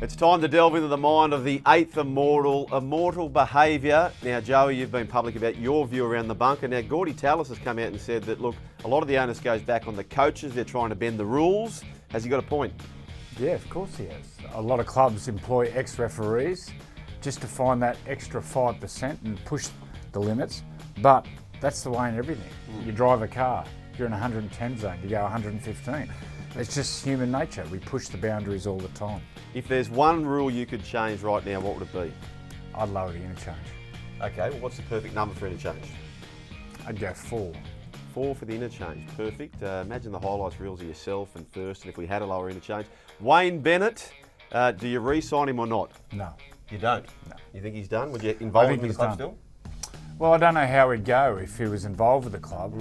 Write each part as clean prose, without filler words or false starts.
It's time to delve into the mind of the eighth Immortal Behaviour. Now, Joey, you've been public about your view around the bunker. Now, Gordy Tallis has come out and said that, look, a lot of the onus goes back on the coaches. They're trying to bend the rules. Has he got a point? Yeah, of course he has. A lot of clubs employ ex-referees just to find that extra 5% and push the limits. But that's the way in everything. You drive a car, you're in 110 zone, you go 115. It's just human nature. We push the boundaries all the time. If there's one rule you could change right now, what would it be? I'd lower the interchange. Okay, well, what's the perfect number for interchange? I'd go 4. 4 for the interchange, perfect. Imagine the highlights reels of yourself and first, and if we had a lower interchange. Wayne Bennett, do you re-sign him or not? No. You don't? No. You think he's done? Would you involve him in the club still? Well, I don't know how he'd go if he was involved with the club.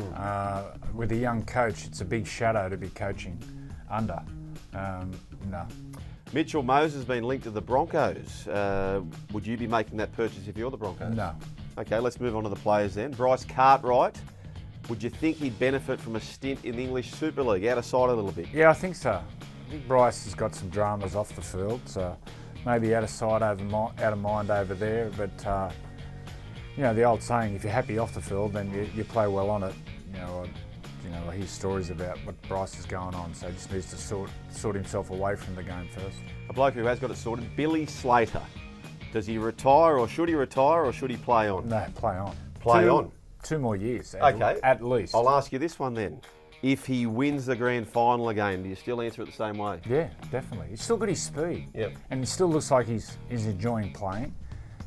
With a young coach, it's a big shadow to be coaching under. No. Mitchell Moses has been linked to the Broncos. Would you be making that purchase if you're the Broncos? No. Okay, let's move on to the players then. Bryce Cartwright, would you think he'd benefit from a stint in the English Super League, out of sight a little bit? Yeah, I think so. I think Bryce has got some dramas off the field, so maybe out of sight, out of mind over there. But you know, the old saying, if you're happy off the field, then you play well on it. I hear stories about what Bryce is going on, so he just needs to sort himself away from the game first. A bloke who has got it sorted, Billy Slater. Does he retire, or should he play on? No, play on. Play on? 2 more years, Okay. at least. I'll ask you this one then. If he wins the grand final again, do you still answer it the same way? Yeah, definitely. He's still got his speed. Yep. And he still looks like he's enjoying playing.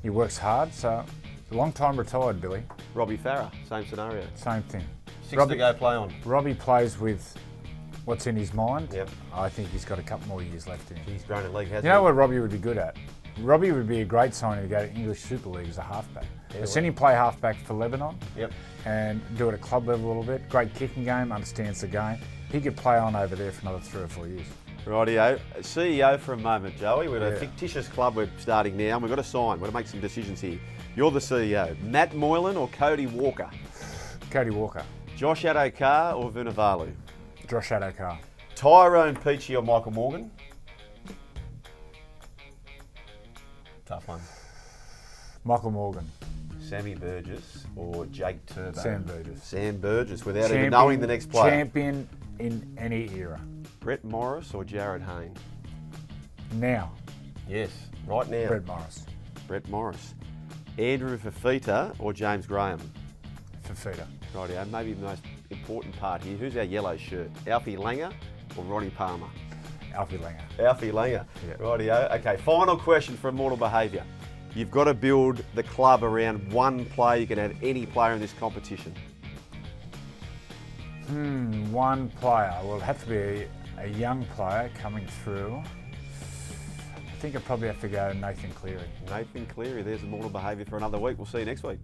He works hard, so a long time retired, Billy. Robbie Farah, same scenario. Same thing. 6 to go, play on. Robbie plays with what's in his mind. Yep. I think he's got a couple more years left in him. He's grown in league, hasn't he? You know what Robbie would be good at? Robbie would be a great signing to go to English Super League as a halfback. Yeah, Send him play halfback for Lebanon. Yep. And do it at club level a little bit. Great kicking game, understands the game. He could play on over there for another 3 or 4 years. Rightio. CEO for a moment, Joey. We've got a fictitious club we're starting now, and we've got to sign. We've got to make some decisions here. You're the CEO. Matt Moylan or Cody Walker? Cody Walker. Josh Adokar or Vunivalu? Josh Adokar. Tyrone Peachey or Michael Morgan? Tough one. Michael Morgan. Sammy Burgess or Jake Turbo? Sam Burgess. Sam Burgess, without even knowing the next player. Champion in any era. Brett Morris or Jared Hayne? Now. Yes, right now. Brett Morris. Brett Morris. Andrew Fafita or James Graham? Fafita. Rightio, maybe the most important part here. Who's our yellow shirt? Alfie Langer or Ronnie Palmer? Alfie Langer. Alfie Langer. Yeah. Rightio. Okay, final question for Immortal Behaviour. You've got to build the club around one player. You can have any player in this competition. One player. Well, it'd have to be a young player coming through. I think I'd probably have to go Nathan Cleary. Nathan Cleary, there's Immortal Behaviour for another week. We'll see you next week.